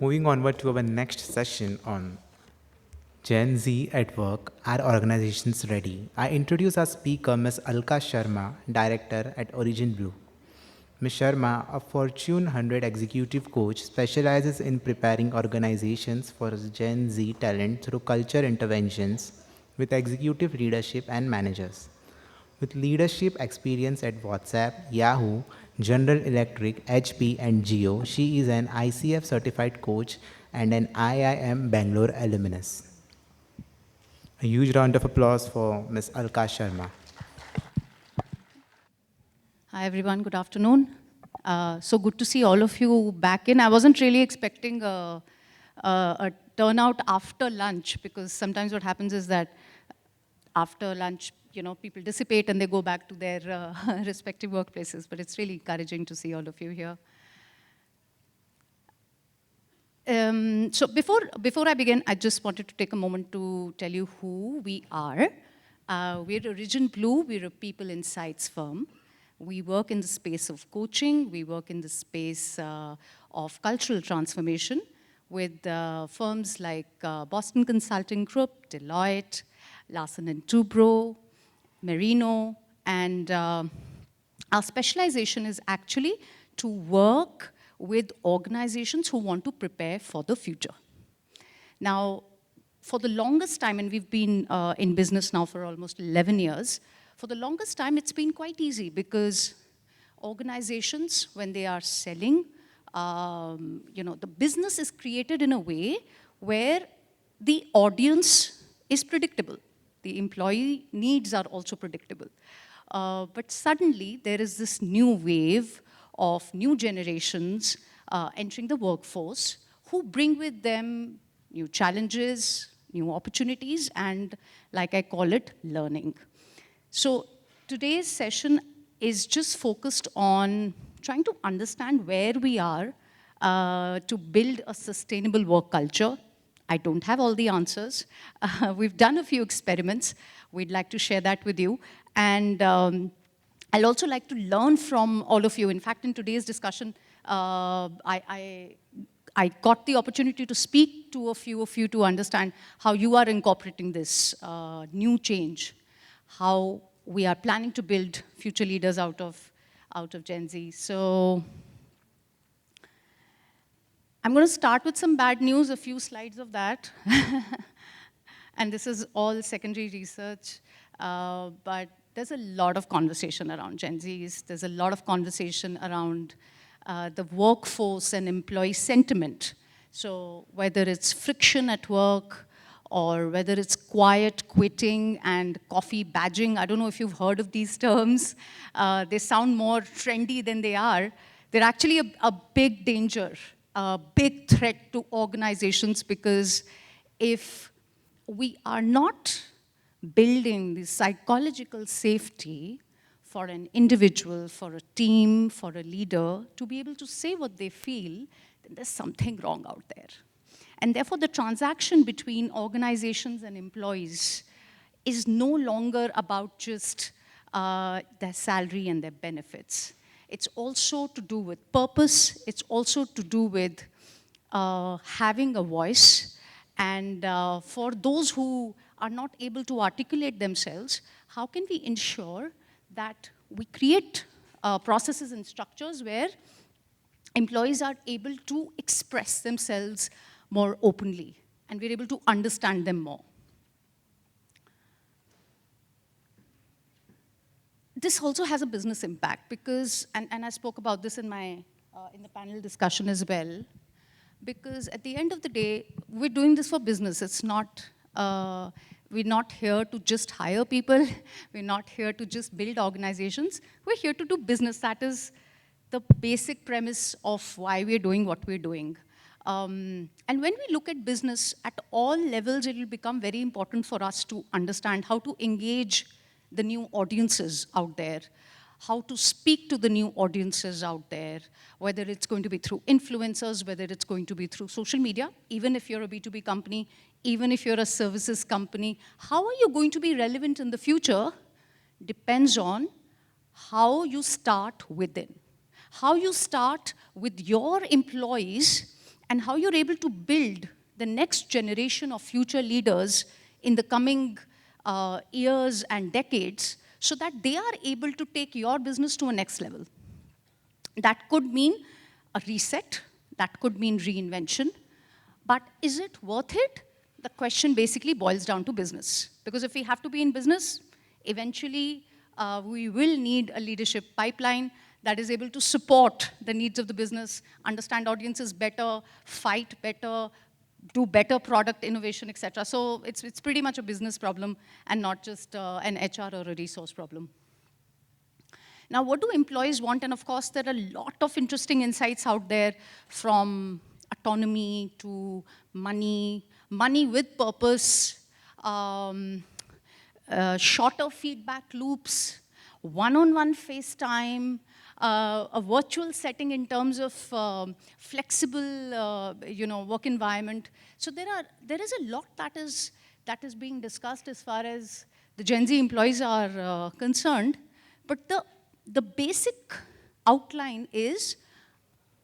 Moving onward to our next session on Gen Z at Work, are organizations ready? I introduce our speaker, Ms. Alka Sharma, Director at OriginBluy. Ms. Sharma, a Fortune 100 executive coach, specializes in preparing organizations for Gen Z talent through culture interventions with executive leadership and managers. With leadership experience at WhatsApp, Yahoo, General Electric, HP, and Jio, she is an ICF certified coach and an IIM Bangalore alumnus. A huge round of applause for Ms. Alka Sharma. Hi, everyone. Good afternoon. So good to see all of you back in. I wasn't really expecting a turnout after lunch, because sometimes what happens is that after lunch, people dissipate and they go back to their respective workplaces. But it's really encouraging to see all of you here. So before I begin, I just wanted to take a moment to tell you who we are. We're OriginBluy. We're a people insights firm. We work in the space of coaching. We work in the space of cultural transformation with firms like Boston Consulting Group, Deloitte, Larsen & Toubro, Merino, and our specialization is actually to work with organizations who want to prepare for the future. Now, for the longest time, and we've been in business now for almost 11 years, for the longest time, it's been quite easy because organizations, when they are selling, the business is created in a way where the audience is predictable. The employee needs are also predictable. But suddenly, there is this new wave of new generations entering the workforce who bring with them new challenges, new opportunities, and like I call it, learning. So today's session is just focused on trying to understand where we are to build a sustainable work culture. I don't have all the answers. We've done a few experiments. We'd like to share that with you. And I'll also like to learn from all of you. In fact, in today's discussion, I got the opportunity to speak to a few of you to understand how you are incorporating this new change, how we are planning to build future leaders out of Gen Z. So I'm going to start with some bad news, a few slides of that. And this is all secondary research, but there's a lot of conversation around Gen Zs. There's a lot of conversation around the workforce and employee sentiment. So whether it's friction at work, or whether it's quiet quitting and coffee badging. I don't know if you've heard of these terms. They sound more trendy than they are. They're actually a big danger, a big threat to organizations, because if we are not building the psychological safety for an individual, for a team, for a leader, to be able to say what they feel, then there's something wrong out there. And therefore, the transaction between organizations and employees is no longer about just their salary and their benefits. It's also to do with purpose. It's also to do with having a voice. And for those who are not able to articulate themselves, how can we ensure that we create processes and structures where employees are able to express themselves more openly, and we're able to understand them more. This also has a business impact because, and I spoke about this in the panel discussion as well, because at the end of the day, we're doing this for business. It's not, we're not here to just hire people. We're not here to just build organizations. We're here to do business. That is the basic premise of why we're doing what we're doing. And when we look at business at all levels, it will become very important for us to understand how to engage the new audiences out there, how to speak to the new audiences out there, whether it's going to be through influencers, whether it's going to be through social media, even if you're a B2B company, even if you're a services company, how are you going to be relevant in the future depends on how you start within, how you start with your employees and how you're able to build the next generation of future leaders in the coming years and decades so that they are able to take your business to a next level. That could mean a reset, that could mean reinvention, but is it worth it? The question basically boils down to business. Because if we have to be in business, eventually we will need a leadership pipeline that is able to support the needs of the business, understand audiences better, fight better, do better product innovation, et cetera. So it's pretty much a business problem and not just an HR or a resource problem. Now, what do employees want? And of course, there are a lot of interesting insights out there, from autonomy to money, money with purpose, shorter feedback loops, one-on-one FaceTime, a virtual setting in terms of flexible, work environment. So there is a lot that is being discussed as far as the Gen Z employees are concerned. But the basic outline is,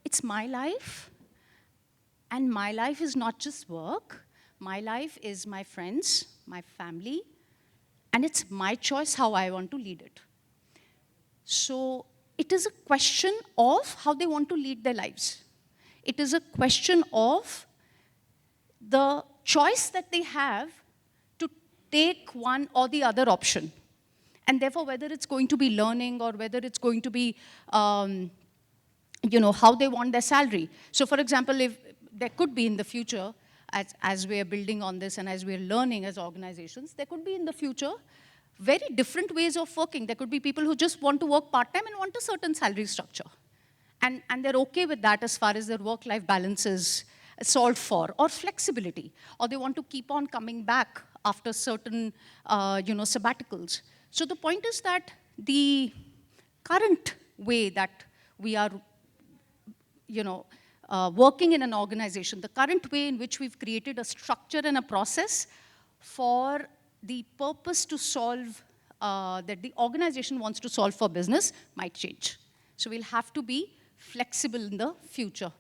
it's my life, and my life is not just work. My life is my friends, my family, and it's my choice how I want to lead it. So it is a question of how they want to lead their lives. It is a question of the choice that they have to take one or the other option. And therefore, whether it's going to be learning or whether it's going to be, how they want their salary. So for example, if there could be in the future, as we are building on this and as we are learning as organizations, there could be in the future very different ways of working. There could be people who just want to work part-time and want a certain salary structure. And they're okay with that as far as their work-life balance is solved for, or flexibility. Or they want to keep on coming back after certain, sabbaticals. So the point is that the current way that we are, working in an organization, the current way in which we've created a structure and a process for the purpose to solve, that the organization wants to solve for business might change. So we'll have to be flexible in the future.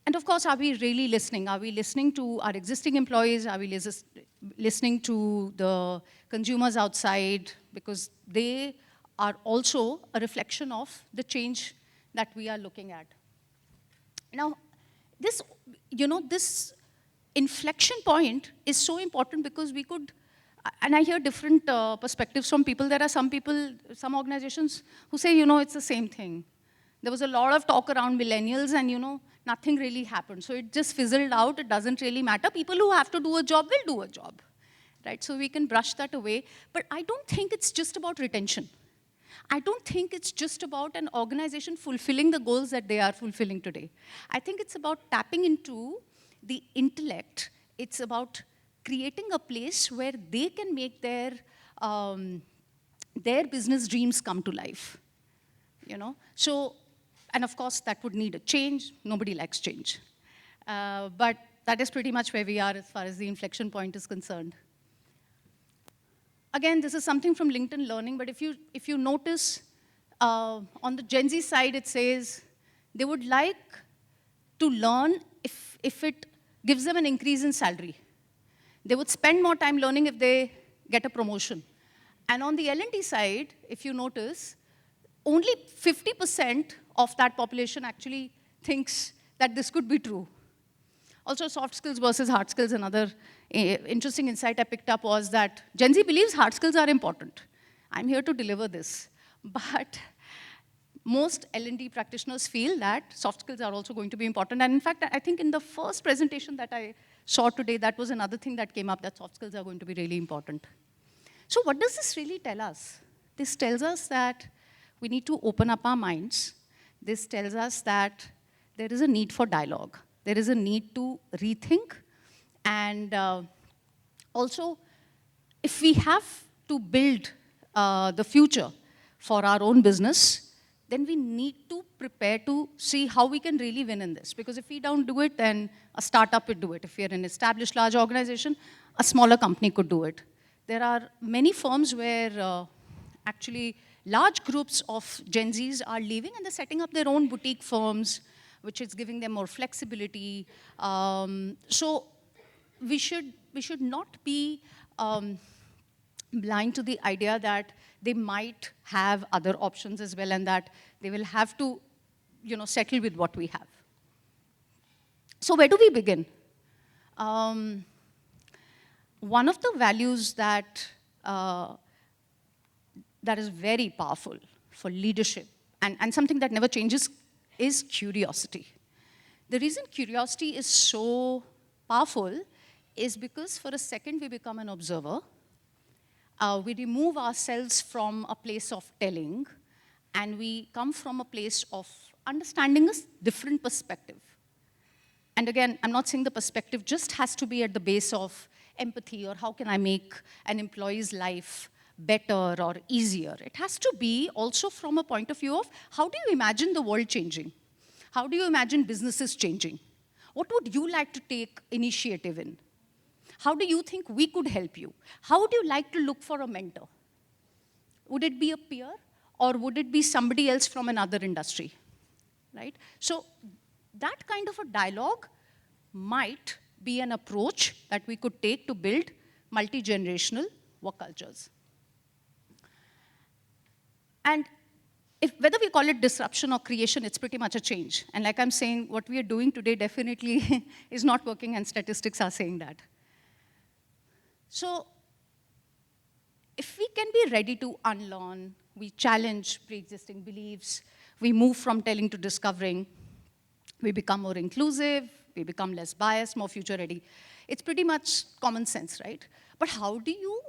And of course, are we really listening? Are we listening to our existing employees? Are we listening to the consumers outside? Because they are also a reflection of the change that we are looking at. Now, this inflection point is so important because we could, and I hear different perspectives from people. There are some people, some organizations who say, it's the same thing. There was a lot of talk around millennials and, nothing really happened. So it just fizzled out. It doesn't really matter. People who have to do a job will do a job, right? So we can brush that away. But I don't think it's just about retention. I don't think it's just about an organization fulfilling the goals that they are fulfilling today. I think it's about tapping into the intellect. It's about creating a place where they can make their business dreams come to life. So, and of course, that would need a change. Nobody likes change. But that is pretty much where we are as far as the inflection point is concerned. Again, this is something from LinkedIn Learning, but if you notice, on the Gen Z side, it says they would like to learn if it gives them an increase in salary. They would spend more time learning if they get a promotion. And on the L&D side, if you notice, only 50% of that population actually thinks that this could be true. Also, soft skills versus hard skills, another interesting insight I picked up was that Gen Z believes hard skills are important. I'm here to deliver this. But most L&D practitioners feel that soft skills are also going to be important. And in fact, I think in the first presentation that I saw today, that was another thing that came up, that soft skills are going to be really important. So what does this really tell us? This tells us that we need to open up our minds. This tells us that there is a need for dialogue. There is a need to rethink. And also, if we have to build the future for our own business, then we need to prepare to see how we can really win in this. Because if we don't do it, then a startup would do it. If we are an established large organization, a smaller company could do it. There are many firms where actually large groups of Gen Zs are leaving and they're setting up their own boutique firms, which is giving them more flexibility. So we should not be blind to the idea that they might have other options as well and that they will have to settle with what we have. So where do we begin? One of the values that is very powerful for leadership and something that never changes is curiosity. The reason curiosity is so powerful is because for a second we become an observer. We remove ourselves from a place of telling, and we come from a place of understanding a different perspective. And again, I'm not saying the perspective just has to be at the base of empathy or how can I make an employee's life better or easier. It has to be also from a point of view of how do you imagine the world changing? How do you imagine businesses changing? What would you like to take initiative in? How do you think we could help you? How would you like to look for a mentor? Would it be a peer or would it be somebody else from another industry, right? So that kind of a dialogue might be an approach that we could take to build multi-generational work cultures. And whether we call it disruption or creation, it's pretty much a change. And like I'm saying, what we are doing today definitely is not working, and statistics are saying that. So if we can be ready to unlearn, we challenge pre-existing beliefs, we move from telling to discovering, we become more inclusive, we become less biased, more future ready. It's pretty much common sense, right? But how do you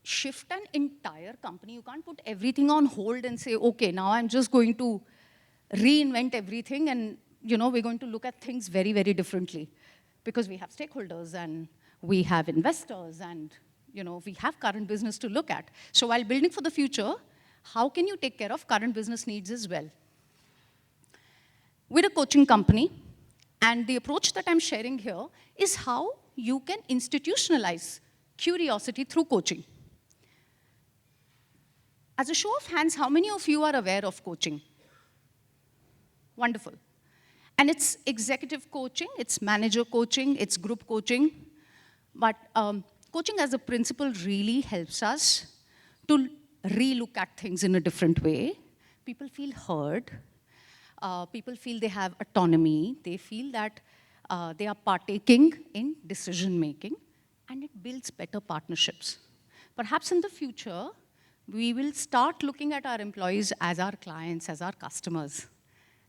shift an entire company? You can't put everything on hold and say, okay, now I'm just going to reinvent everything and we're going to look at things very, very differently. Because we have stakeholders and we have investors and we have current business to look at. So while building for the future, how can you take care of current business needs as well? We're a coaching company, and the approach that I'm sharing here is how you can institutionalize curiosity through coaching. As a show of hands, how many of you are aware of coaching? Wonderful. And it's executive coaching, it's manager coaching, it's group coaching. But coaching as a principle really helps us to relook at things in a different way. People feel heard. People feel they have autonomy. They feel that they are partaking in decision-making, and it builds better partnerships. Perhaps in the future, we will start looking at our employees as our clients, as our customers,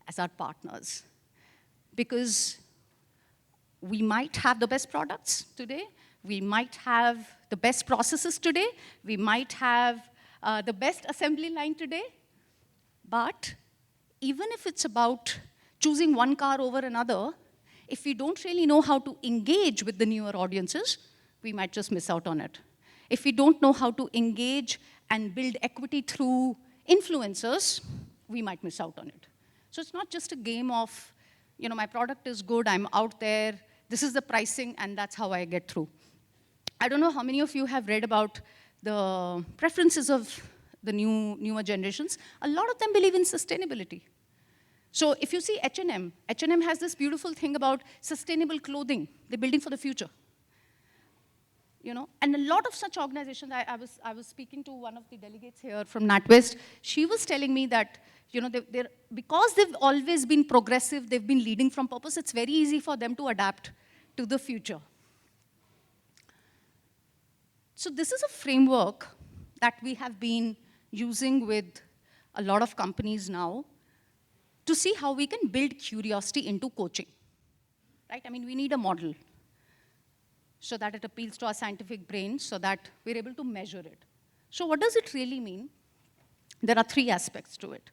as our partners. Because we might have the best products today, we might have the best processes today, we might have the best assembly line today, but even if it's about choosing one car over another, if we don't really know how to engage with the newer audiences, we might just miss out on it. If we don't know how to engage and build equity through influencers, we might miss out on it. So it's not just a game of, my product is good, I'm out there, this is the pricing, and that's how I get through. I don't know how many of you have read about the preferences of the newer generations. A lot of them believe in sustainability. So if you see H&M has this beautiful thing about sustainable clothing. They're building for the future. And a lot of such organizations, I was speaking to one of the delegates here from NatWest. She was telling me that, because they've always been progressive, they've been leading from purpose, it's very easy for them to adapt to the future. So this is a framework that we have been using with a lot of companies now to see how we can build curiosity into coaching, right? I mean, we need a model so that it appeals to our scientific brain, so that we're able to measure it. So what does it really mean? There are 3 aspects to it.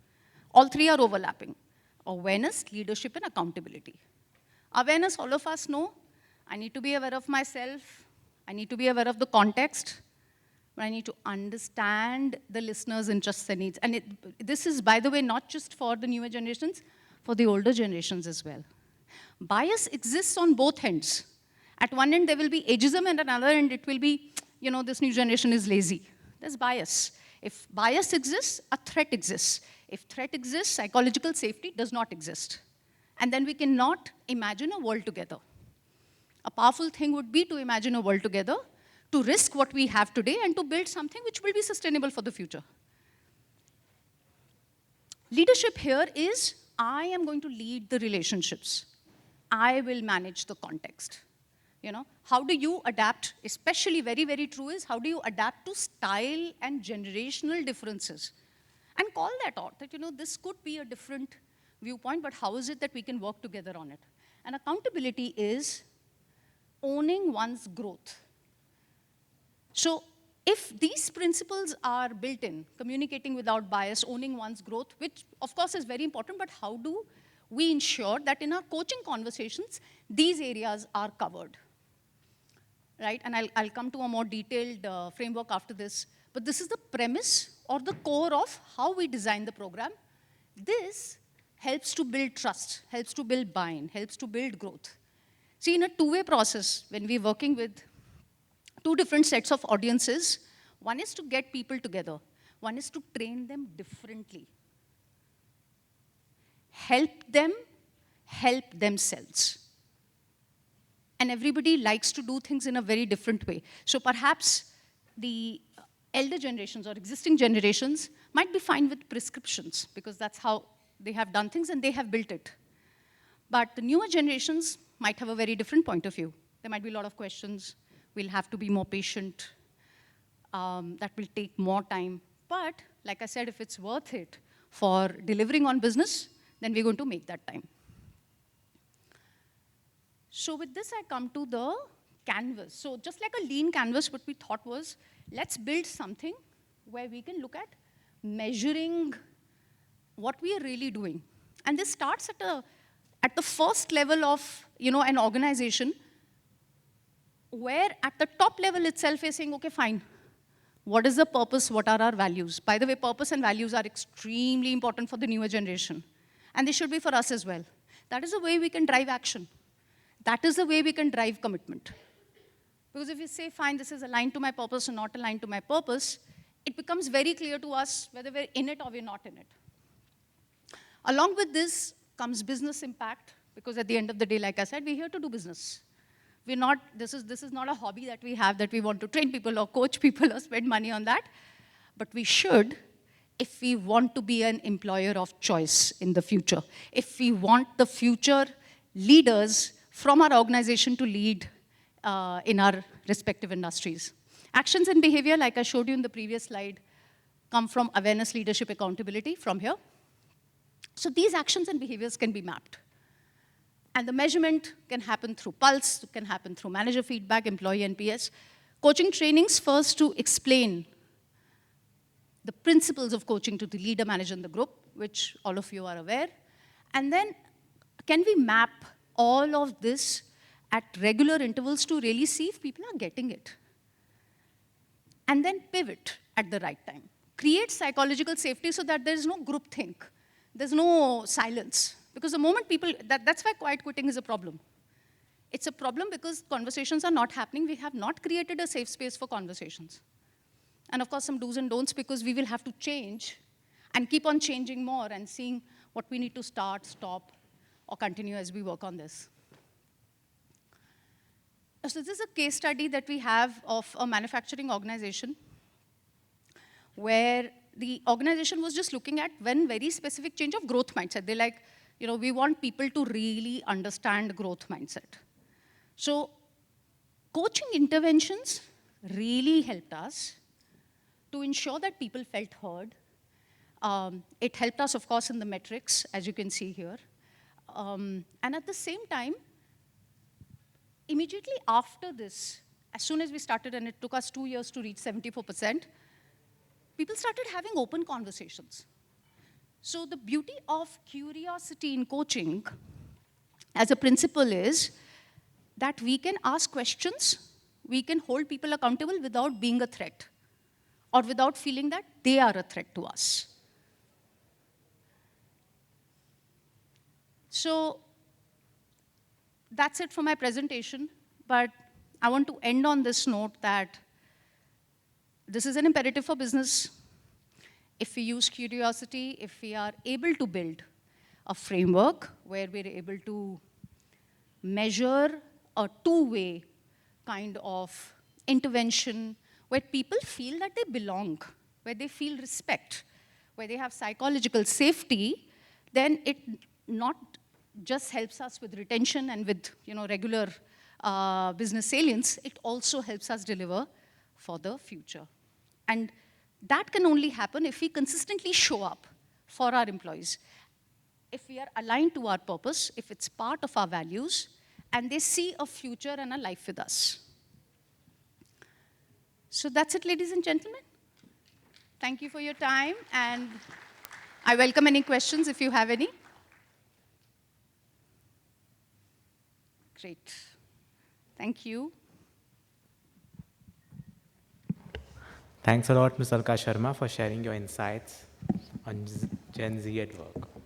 All 3 are overlapping: awareness, leadership, and accountability. Awareness, all of us know. I need to be aware of myself. I need to be aware of the context. But I need to understand the listeners' interests and needs. And this is, by the way, not just for the newer generations, for the older generations as well. Bias exists on both ends. At one end, there will be ageism, and at another end, it will be, this new generation is lazy. There's bias. If bias exists, a threat exists. If threat exists, psychological safety does not exist. And then we cannot imagine a world together. A powerful thing would be to imagine a world together, to risk what we have today, and to build something which will be sustainable for the future. Leadership here is, I am going to lead the relationships. I will manage the context. How do you adapt, especially very, very true is, how do you adapt to style and generational differences? And call that out, that this could be a different viewpoint, but how is it that we can work together on it? And accountability is owning one's growth. So if these principles are built in, communicating without bias, owning one's growth, which of course is very important, but how do we ensure that in our coaching conversations, these areas are covered? Right? And I'll come to a more detailed framework after this. But this is the premise or the core of how we design the program. This helps to build trust, helps to build buy-in, helps to build growth. See, in a two-way process, when we're working with two different sets of audiences, one is to get people together. One is to train them differently. Help them help themselves. And everybody likes to do things in a very different way. So perhaps the elder generations or existing generations might be fine with prescriptions because that's how they have done things and they have built it. But the newer generations might have a very different point of view. There might be a lot of questions. We'll have to be more patient. That will take more time. But like I said, if it's worth it for delivering on business, then we're going to make that time. So with this, I come to the canvas. So just like a lean canvas, what we thought was, let's build something where we can look at measuring what we are really doing. And this starts at the first level of an organization, where at the top level itself is saying, okay, fine. What is the purpose? What are our values? By the way, purpose and values are extremely important for the newer generation. And they should be for us as well. That is the way we can drive action. That is the way we can drive commitment. Because if you say, fine, this is aligned to my purpose or not aligned to my purpose, it becomes very clear to us whether we're in it or we're not in it. Along with this comes business impact, because at the end of the day, like I said, we're here to do business. We're not, this is not a hobby that we have, that we want to train people or coach people or spend money on that. But we should, if we want to be an employer of choice in the future, if we want the future leaders from our organization to lead in our respective industries. Actions and behavior, like I showed you in the previous slide, come from awareness, leadership, accountability from here. So these actions and behaviors can be mapped. And the measurement can happen through pulse, can happen through manager feedback, employee NPS. Coaching trainings first to explain the principles of coaching to the leader, manager, and the group, which all of you are aware. And then can we map all of this at regular intervals to really see if people are getting it? And then pivot at the right time. Create psychological safety so that there is no groupthink. There's no silence. Because the moment people, that's why quiet quitting is a problem. It's a problem because conversations are not happening. We have not created a safe space for conversations. And of course, some do's and don'ts, because we will have to change and keep on changing more and seeing what we need to start, stop, or continue as we work on this. So this is a case study that we have of a manufacturing organization where the organization was just looking at one very specific change of growth mindset. They're like, we want people to really understand growth mindset. So coaching interventions really helped us to ensure that people felt heard. It helped us, of course, in the metrics, as you can see here. And at the same time, immediately after this, as soon as we started, and it took us 2 years to reach 74%, people started having open conversations. So the beauty of curiosity in coaching as a principle is that we can ask questions, we can hold people accountable without being a threat or without feeling that they are a threat to us. So that's it for my presentation, but I want to end on this note that this is an imperative for business. if we use curiosity, if we are able to build a framework where we're able to measure a two-way kind of intervention where people feel that they belong, where they feel respect, where they have psychological safety, then it not just helps us with retention and with regular business salience, it also helps us deliver for the future. And that can only happen if we consistently show up for our employees, if we are aligned to our purpose, if it's part of our values, and they see a future and a life with us. So that's it, ladies and gentlemen. Thank you for your time, and I welcome any questions if you have any. Great. Thank you. Thanks a lot, Ms. Alka Sharma, for sharing your insights on Gen Z at work.